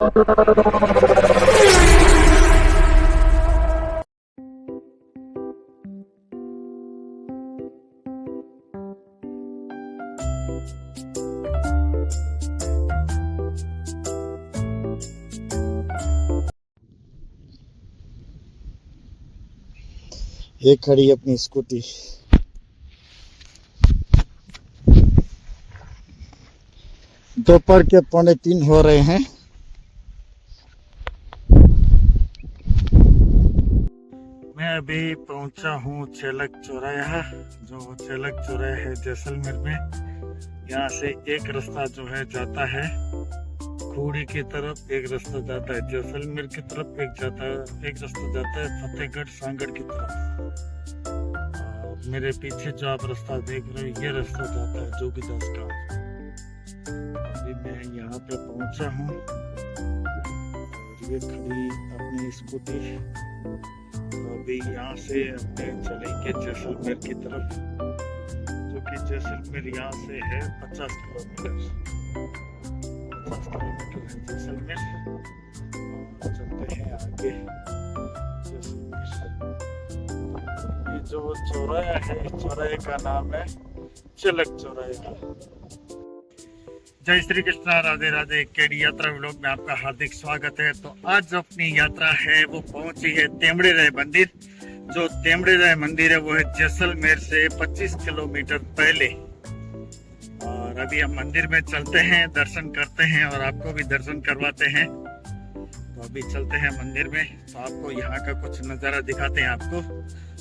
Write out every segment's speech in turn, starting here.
ये खड़ी अपनी स्कूटी। दोपहर के 2:45 हो रहे हैं। मैं अभी पहुंचा हूं छेलक चौराहा, जो छेलक चौराहा है जैसलमेर में। यहाँ से एक रास्ता जो है जाता है खूड़ी की तरफ, एक रास्ता जाता है जैसलमेर की तरफ, एक रास्ता जाता है फतेहगढ़ सांगड़ की तरफ। और मेरे पीछे जो आप रास्ता देख रहे हो, ये रास्ता जाता है जोगीदास का। अभी मैं यहाँ पे पहुंचा हूँ और ये खड़ी अपनी स्कूटी। तो अभी यहाँ से अपने चलेंगे जैसलमेर की तरफ, जो कि जैसलमेर यहाँ से है 50 किलोमीटर है जैसलमेर। और चलते हैं आगे जैसलमेर। ये जो चौराहा है, इस चौराहे का नाम है छेलक चौराहा। जय श्री कृष्णा, राधे राधे। केडी यात्रा व्लॉग में आपका हार्दिक स्वागत है। तो आज अपनी यात्रा है वो पहुंची है तेमड़े राय मंदिर। जो तेमड़े राय मंदिर है वो है जैसलमेर से 25 किलोमीटर पहले। और अभी हम मंदिर में चलते हैं, दर्शन करते हैं और आपको भी दर्शन करवाते हैं। तो अभी चलते हैं मंदिर में, तो आपको यहाँ का कुछ नज़ारा दिखाते हैं आपको।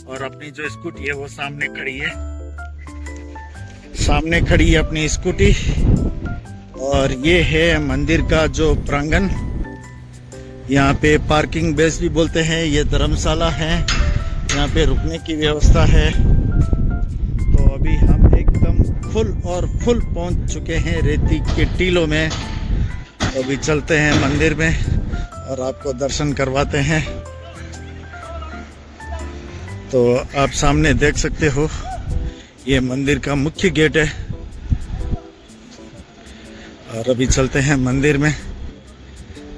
और अपनी जो स्कूटी है वो सामने खड़ी है, सामने खड़ी है अपनी स्कूटी। और ये है मंदिर का जो प्रांगण। यहाँ पे पार्किंग बेस भी बोलते हैं, ये धर्मशाला है, यहाँ पे रुकने की व्यवस्था है। तो अभी हम एकदम फुल पहुंच चुके हैं रेती के टीलों में। तो अभी चलते हैं मंदिर में और आपको दर्शन करवाते हैं। तो आप सामने देख सकते हो, ये मंदिर का मुख्य गेट है। और अभी चलते हैं मंदिर में,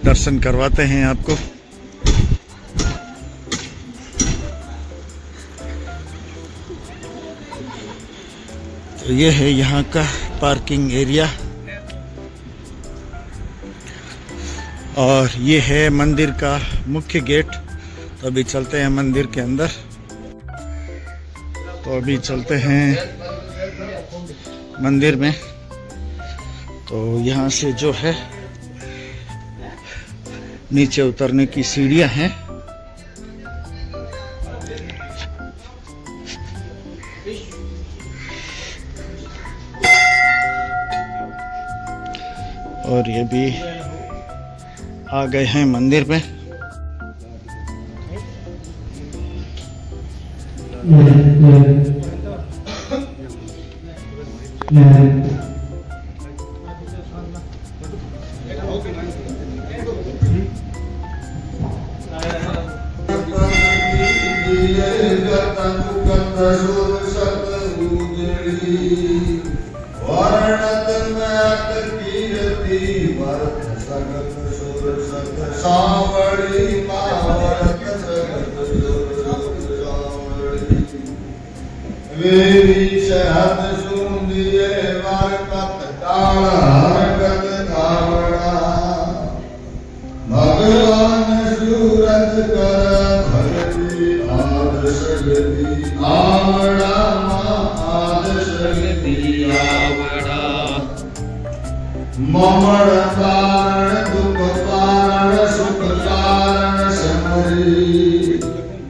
दर्शन करवाते हैं आपको। तो ये है यहाँ का पार्किंग एरिया और ये है मंदिर का मुख्य गेट। तो अभी चलते हैं मंदिर के अंदर। तो अभी चलते हैं मंदिर में। तो यहाँ से जो है नीचे उतरने की सीढ़ियाँ हैं। और ये भी आ गए हैं मंदिर में। ममड़ कारण दुख कारण सुख कारण समरी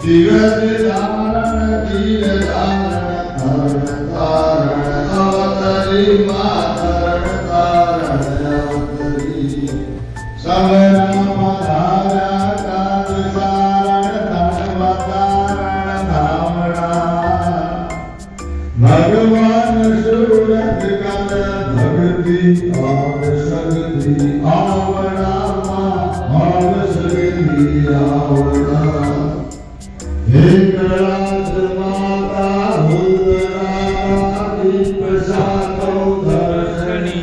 दिगत धारण धीर धारण धरण धारण अवतरी मातरण धारण अवतरी समराम धारा काज धारण धर्म धारण धामणा भगवान सूरत कल भक्ति और सगति आवड़ा और सगति आवड़ा हिंगराज माता हुलरागा दीप सातो दर्शनी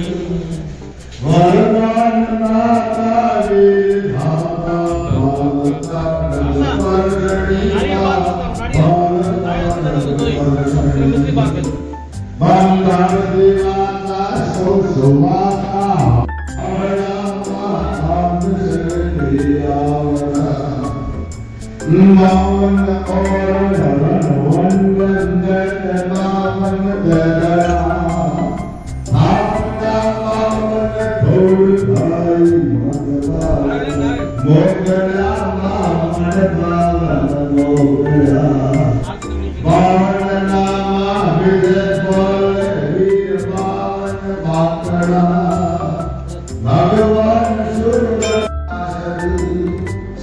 वरदान माता वे सुमाता आवड़ा आद शक्ति आवड़ा मावन और धवन वंदन जट मावन जगड़ा आवड़ा मावन धोड़ भाई मोगला मावन मावन मोगला मावन नामा विजय बोल वीर मावन माकड़ा भगवान सूर्य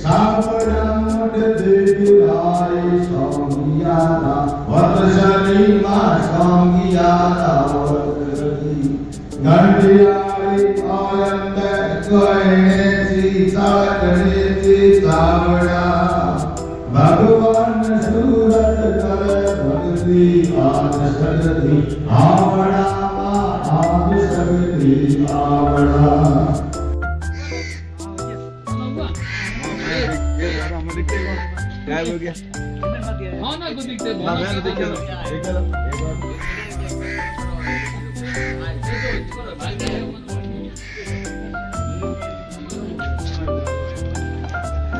सावराम देवी आई स्वामियारा वत्सली मा स्वामियारा वत्सली गंडियाई आनंद कोयने सीता गणेश सावड़ा भगवान सूरत कर भक्ति आद शक्ति आवड़ा आद शक्ति आवड़ा क्या हो गया? हाँ ना को दिखते हैं। ना मैं दिखते हैं।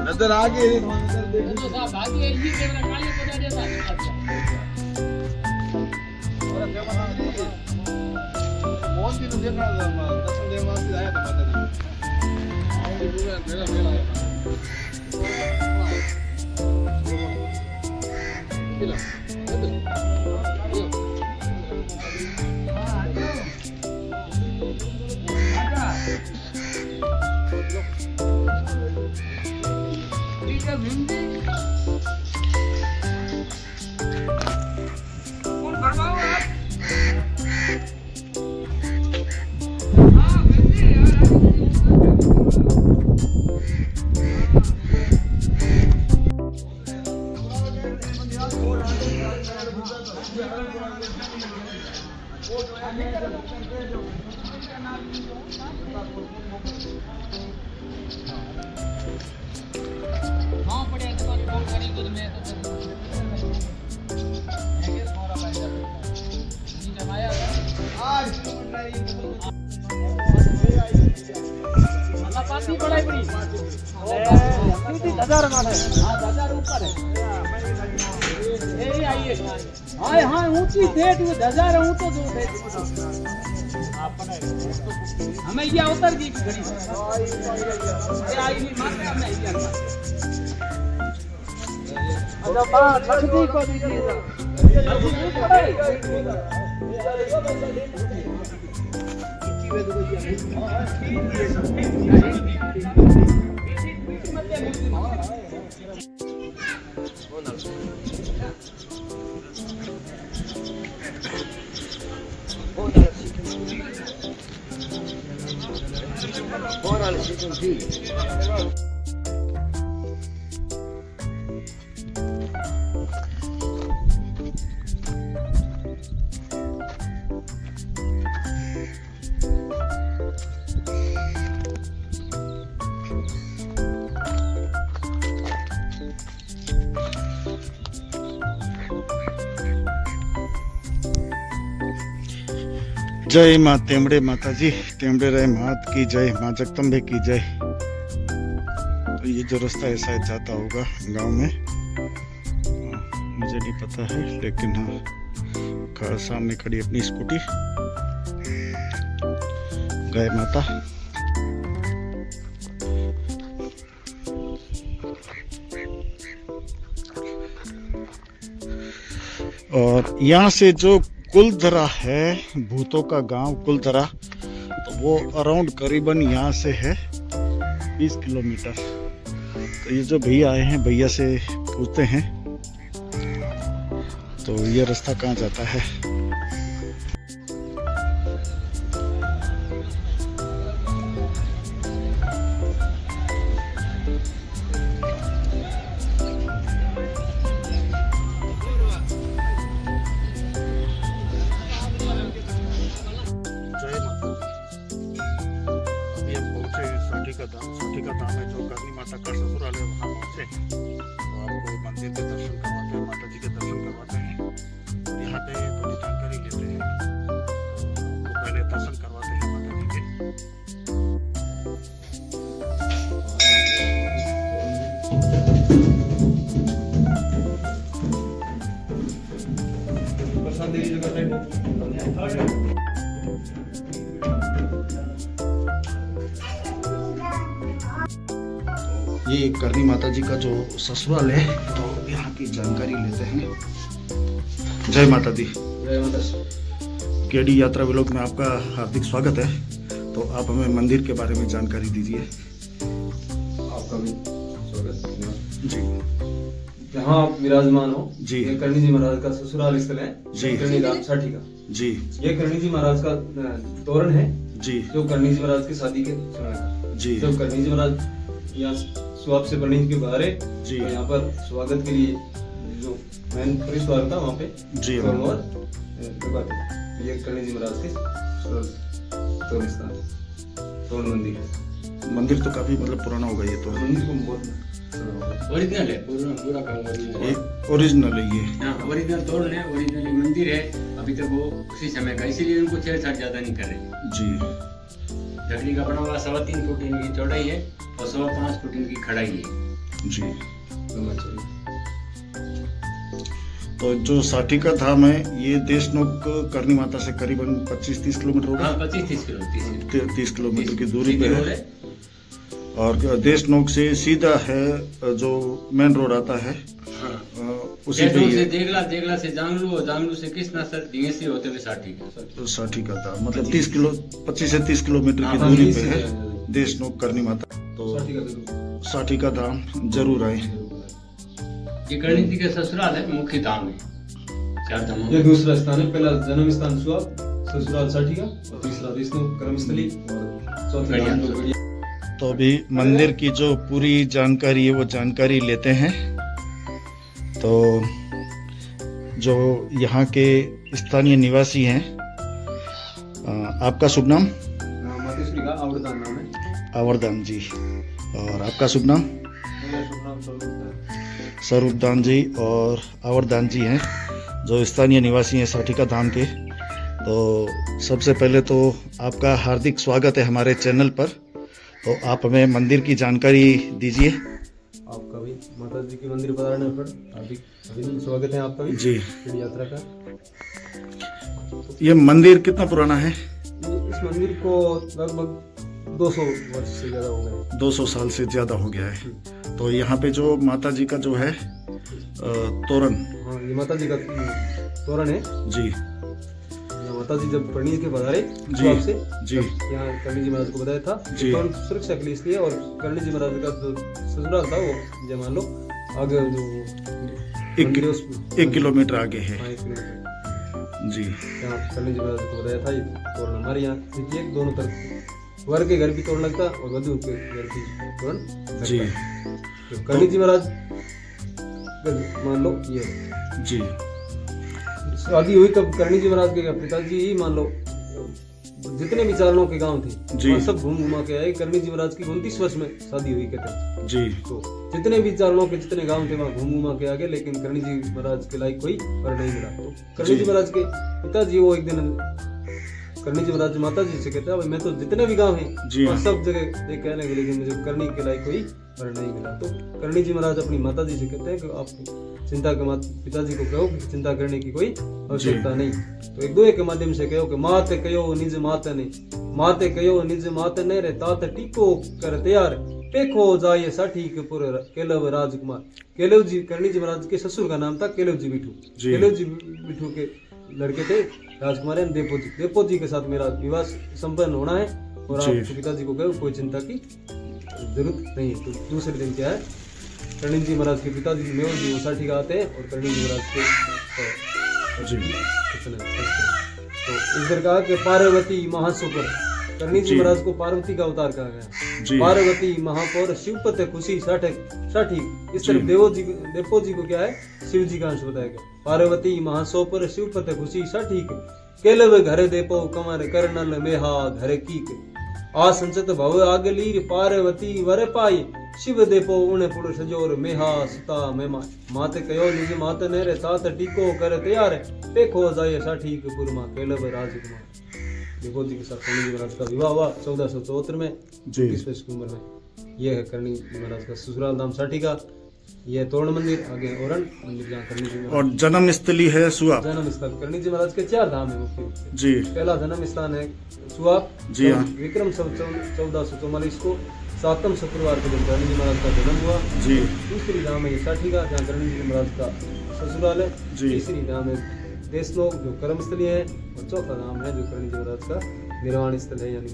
नजर आ गई। तो साहब आगे ये कैमरा काले को दे देता है। और कैमरा कौन सी तुझे ना दर्शन देवा से आया तो पता नहीं। मेरा हाँ पड़े तुम्हारी फोन करी तो मैं तो जमाया आज अल्लाह पास ही पढ़ाई पड़ी कितनी 1000 मार है हां 1000 ऊपर है ए आइए हां हां ऊंची सेट वो 1000 ऊंचो जो सेट हमें ये उतर गई घड़ी ये आई नहीं मारते हमें ये अच्छा बात लक्ष्मी को दीजिए जय माँ तेमड़े माता जी, तेमड़े रहे मात की जय, माँ जगदम्बे की जय। तो ये जो रास्ता है शायद जाता होगा गांव में, मुझे नहीं पता है, लेकिन हाँ घर सामने खड़ी अपनी स्कूटी गाय माता। और यहाँ से जो कुलधरा है, भूतों का गांव कुलधरा, तो वो अराउंड करीबन यहाँ से है 20 किलोमीटर। तो ये जो भैया आए हैं, भैया से पूछते हैं तो ये रास्ता कहाँ जाता है। साठी का धाम है जो करनी माता का ससुराल है, वहाँ पहुँचे तो आपको मंदिर के दर्शन करवाते हैं, माता जी के दर्शन करवाते हैं। यहाँ पे थोड़ी जानकारी लेते हैं, तो पहले दर्शन करवाते हैं ये करनी माता जी का जो ससुराल है, तो यहाँ की जानकारी लेते हैं। जय माता दी। जय माता। केडी यात्रा व्लॉग में आपका हार्दिक स्वागत है। तो आप हमें मंदिर के बारे में जानकारी दीजिए। आपका भी स्वागत जी। यहाँ आप विराजमान हो जी। ये करणी जी महाराज का ससुराल स्थल है जी। करणी राम साठी का। जी ये करणी जी महाराज का तोरण है जी जो करणी जी महाराज की शादी के समय का। जी जब करणी जी महाराज यहाँ सुहाग से बनी के बाहर है जी। तो यहाँ पर स्वागत के लिए जो मेन परिसर था वहाँ पे जी। तोरण और लगा थे। ये करणी जी महाराज के तोरण स्थान तोरण मंदिर है। मंदिर तो काफी मतलब पुराना होगा ये तो। मंदिर को बहुत ओरिजिनल है, पूरा काम ओरिजिनल है। ये ओरिजिनल है ये। हाँ, ओरिजिनल तोरण है, ओरिजिनल मंदिर है। अभी तक वो उसी समय का, इसीलिए उनको छेड़छाड़ ज्यादा नहीं कर रहे। जी। लकड़ी का बना हुआ 3.25 फुट इनकी चौड़ाई है और 5.25 फुट इनकी खड़ाई है। जी। ब्रह्मचारी। तो जो साठी का धाम है ये देशनोक करनी माता से करीबन 25-30 किलोमीटर होगा। हाँ, 25-30 किलो 30 किलोमीटर की दूरी पे रोड है। और देशनोक से सीधा है जो मेन रोड आता है हाँ। उसी पे ही है। देगला से जांगलू और जांगलू से कृष्णा सर डीएससी होते हुए साठी का था मतलब 25 से 30 किलोमीटर की हाँ, दूरी हाँ, पे है है। देशनोक करनी माता। तो साठी का जरूर। साठी का धाम जरूर आए। ये करणी जी के ससुराल है, मुख्य धाम है। चार धामों ये में। दूसरा स्थान है। पहला जन्म स्थान सुहाग, ससुराल साठी का, और तीसरा विष्णु कर्मस्थली, और चौथा गड़िया। धाम जो गड़िया। तो अभी मंदिर की जो पूरी जानकारी है वो जानकारी लेते हैं। तो जो यहाँ के स्थानीय निवासी हैं, आपका शुभ नाम? मातेश्वरी का आवरदान नाम है। आवर्दान जी। और आपका शुभ नाम? मेरा शुभ नाम स्वरूप है। स्वरूपदान जी और आवर्दान जी हैं जो स्थानीय निवासी हैं साठिका धाम के। तो सबसे पहले तो आपका हार्दिक स्वागत है हमारे चैनल पर। तो आप हमें मंदिर की जानकारी दीजिए। आपका भी माता जी के मंदिर पधारने पर हार्दिक अभिनंदन स्वागत है आपका भी जी। केडी यात्रा का। ये मंदिर कितना पुराना है? इस मंदिर को लगभग 200 वर्ष से ज्यादा हो गए। 200 साल से ज्यादा हो गया है। तो यहाँ पे जो माता जी का जो है तोरण। हाँ, ये माता जी का तोरण है। जी यहाँ माता जी जब करणी के पधारे जी। सुहाग से, जी यहाँ करणी जी महाराज को बताया था जी। तोरण सुरक्षा के लिए इसलिए, और करणी जी महाराज का जो ससुराल था वो जय मान लो आगे जो मंदिर है उसमें 1 किलोमीटर आगे है। हाँ, 1 किलोमीटर। जी यहाँ करणी जी महाराज को बताया था ये तोरण हमारे यहाँ देखिए दोनों तरफ वर के घर भी तोरण लगता है और वधु के घर भी तोरण लगता जी है। तो करणी जी महाराज मान लो ये जी शादी हुई तब करणी जी महाराज के पिताजी ही मान लो जितने भी चारणों के गांव थे जी। वहाँ सब घूम घुमा के आए। करणी जी महाराज की 29 वर्ष में शादी हुई कहते हैं। जी तो जितने भी चारणों के जितने गांव थे वहाँ घूम घुमा के आ गए, लेकिन करणी जी महाराज के लायक कोई वर नहीं मिला। तो करणी जी महाराज के पिताजी वो एक दिन करणी जी महाराज माता जी से कहते हैं मैं तो जितने भी गांव हैं जी। वहाँ सब जगह ये कहने के, लेकिन मुझे करणी के लायक कोई वर नहीं मिला। तो करणी जी महाराज अपनी माता जी से कहते हैं कि आप चिंता के पिताजी को कहो कि चिंता करने की कोई आवश्यकता नहीं। तो एक दोहे के माध्यम से कहो कि माते कहो निज माते नहीं, माते कहो निज माते नहीं रे तात टीको कर तैयार पेखो जाए साठी के पुर केलव राजकुमार। केलव जी करणी जी महाराज के ससुर का नाम था केलव जी बिठू। जी। केलव जी बिठू के लड़के थे राजकुमार देपो जी। देपो जी के साथ मेरा विवाह संपन्न होना है और जी। आप पिताजी को कहो कोई चिंता की जरूरत नहीं है। तो दूसरे दिन क्या है, करणी जी महाराज के पिताजी मेवर जी साठी का आते हैं और करणी जी महाराज के जी। तो इधर कहा कि पार्वती महासुपर। करणी जी जी। महाराज को पार्वती का अवतार कहा गया। जी। पार्वती महापौर शिवपत खुशी साठी। इस तरफ जी। देपो जी को क्या है, शिव जी का अंश बताया गया। पार्वती महासोपर शिवपत खुशी साठी केलव घर देपो कमर करनल मेहा घर की आ संचत भव आगलीर पार्वती वर पाई शिव देपो उन पुरुष जोर मेहा सुता मेमा। माते कयो निज मात ने रे तात टीको कर तैयार पेखो जाय साठी पुरमा केलव राजकुमार। देपो जी के साथ करणी जी महाराज का विवाह हुआ 1474 में जी। 21 उम्र में। यह है करणी जी महाराज का ससुराल धाम साठी का। यह तोरण मंदिर, आगे औरण मंदिर जहाँ करणी जी महाराज और जन्म स्थली है सुआ। जन्म स्थल। करणी जी महाराज के 4 धाम है मुख्य रूप से। जी पहला जन्म स्थान है सुहाग। जी हाँ। विक्रम संवत 1444 को सातम शुक्रवार के दिन कर्ण जी महाराज का जन्म हुआ। जी दूसरी धाम है साठी का, जहाँ कर्ण जी महाराज का ससुराल है। जी। तीसरी धाम है देशलोक जो कर्मस्थली है, और चौथा धाम है जो कर्ण जी महाराज का निर्वाण स्थल है, यानी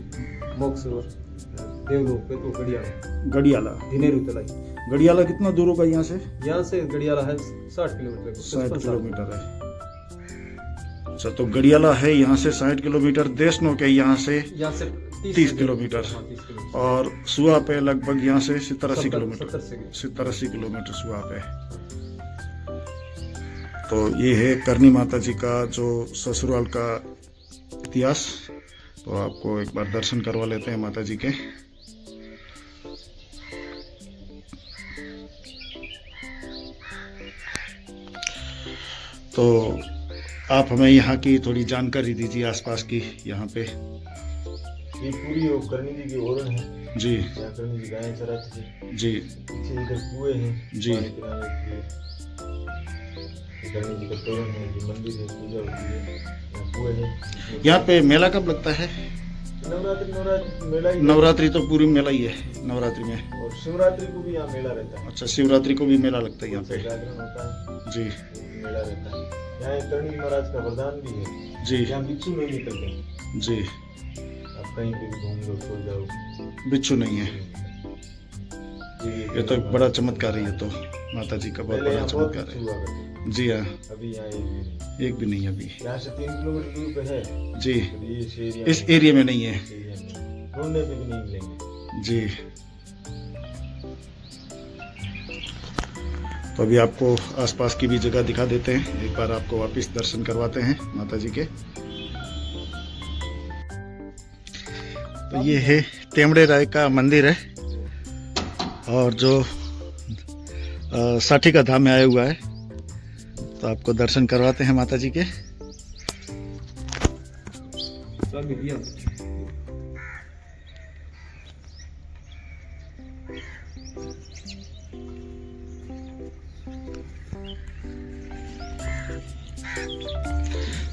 मोक्ष और देवलोक पे तो गड़ियाला गड़ियाला। धिनेरू तलाई। गड़ियाला कितना दूर होगा यहाँ से? यहाँ से गड़ियाला है 60 किलोमीटर, 60 किलोमीटर है। अच्छा, तो गड़ियाला है यहाँ से 60 किलोमीटर, देशनोक है यहाँ से यहाँ से 30 किलोमीटर, हाँ, 30 किलोमीटर। और सुहा पे लगभग यहाँ से 70-80 किलोमीटर, 70-80 70-80 किलोमीटर सुहा पे। तो ये है करनी माता जी का जो ससुराल का इतिहास। तो आपको एक बार दर्शन करवा लेते हैं माता जी के। तो आप हमें यहाँ की थोड़ी जानकारी दीजिए आसपास की। यहाँ पे ये पूरी वो करनी जी की ओरण है, जी यहाँ करनी जी गायें चराती थी। जी पीछे इधर कुएं हैं, जी। पानी पिलाने के लिए। ये करनी जी का तोरण है, ये मंदिर है, पूजा होती है, यहाँ कुएं हैं। यहाँ पे मेला कब लगता है? नवरात्रि मेला ही है। नवरात्रि तो पूरी मेला ही है नवरात्रि में, और शिवरात्रि को भी यहाँ मेला रहता है। अच्छा शिवरात्रि को भी मेला लगता है यहाँ पे। जागरण होता है, जी मेला रहता है। यहाँ एक करनी जी महाराज का वरदान भी है, जी यहाँ बिच्छू नहीं निकलते। जी। आप कहीं पे भी घूम लो, सो जाओ, बिच्छू नहीं है। ये तो एक बड़ा चमत्कार है, ये तो माता जी का बहुत पहले बड़ा यहाँ बहुत चमत्कार बिच्छू है। हुआ करते जी हाँ, थे। अभी यहाँ एक भी नहीं। एक भी नहीं अभी। यहाँ से 3 किलोमीटर दूर पे है। जी तो ये इस एरिया इस एरिया में नहीं है। ढूंढने पे भी नहीं मिलेंगे। जी। तो अभी आपको आसपास की भी जगह दिखा देते हैं, एक बार आपको वापस दर्शन करवाते हैं माता जी के। तो ये है तेमड़े राय का मंदिर है, और जो साठी का धाम में आया हुआ है। तो आपको दर्शन करवाते हैं माता जी के। स्वामी दिया।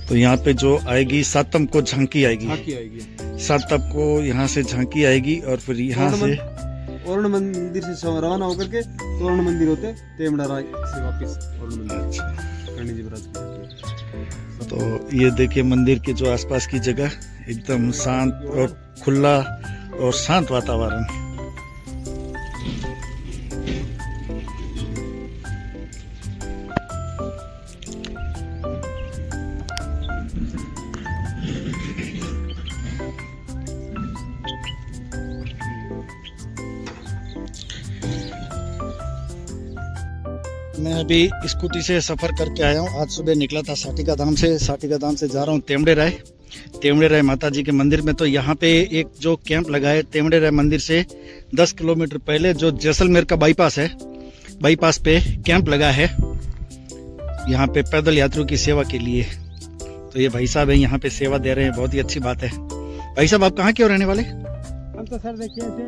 तो यहाँ पे जो आएगी सातम को झांकी आएगी, झांकी आएगी। सातम को यहाँ से झांकी आएगी, और फिर यहाँ से तोरण मंदिर से रवाना होकर के तोरण मंदिर होते तेमड़ा राय से वापस तोरण मंदिर कर्ण जी महाराज के। तो ये देखिए मंदिर के जो आसपास की जगह एकदम शांत और खुला और शांत वातावरण। मैं अभी स्कूटी से सफर करके आया हूँ। आज सुबह निकला था साठी का धाम से। साठी का धाम से जा रहा हूँ तेमड़े राय माता जी के मंदिर में। तो यहाँ पे एक जो कैंप लगा है तेमड़े राय मंदिर से 10 किलोमीटर पहले, जो जैसलमेर का बाईपास है, बाईपास पे कैंप लगा है यहाँ पे पैदल यात्रियों की सेवा के लिए। तो ये भाई साहब है यहाँ पे सेवा दे रहे हैं, बहुत ही अच्छी बात है। भाई साहब आप कहाँ के हो रहने वाले? हम तो सर देखिए से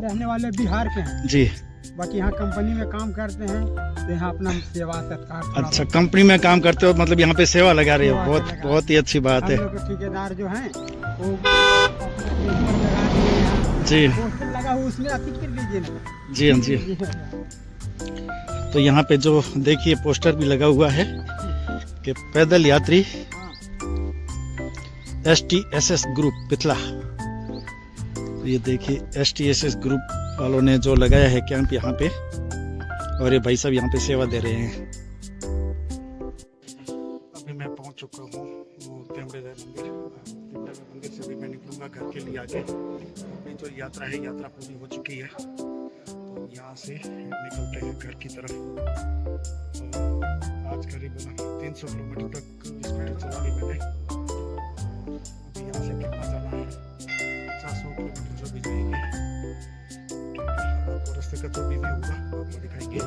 रहने वाले बिहार के हैं, जी। बाकी यहाँ कंपनी में काम करते हैं, तो यहाँ अपना सेवा सत्कार थोड़ा अच्छा, कंपनी में काम करते हो, मतलब यहाँ पे सेवा लगा रहे हो, सेवा बहुत लगा। बहुत ही अच्छी बात हम है। लोग के ठेकेदार जो हैं वो पोस्टर लगा दिए हैं। जी पोस्टर लगा हुआ उसमें अतिक कर लीजिए ना। जी हाँ जी। तो यहाँ पे जो देखिए पोस्टर भी लगा हुआ है कि पैदल यात्री STSS ग्रुप पिथला। तो ये देखिए STSS ग्रुप वालों ने जो लगाया है कैंप यहाँ पे, और ये भाई साहब यहाँ पे सेवा दे रहे हैं। अभी मैं पहुँच चुका हूँ तेमड़े राय मंदिर। तेमड़े राय मंदिर से भी मैं निकलूंगा घर के लिए आगे। अपनी जो यात्रा है, यात्रा पूरी हो चुकी है, तो यहाँ से निकलते हैं घर की तरफ। तो आज करीबन 300 किलोमीटर तक स्कूटर चला ली मैंने। अभी यहाँ से कितना जाना है, 50-100 किलोमीटर जो भी जाएंगे। आपको रास्ते का जो भी व्यू होगा आपको दिखाएंगे।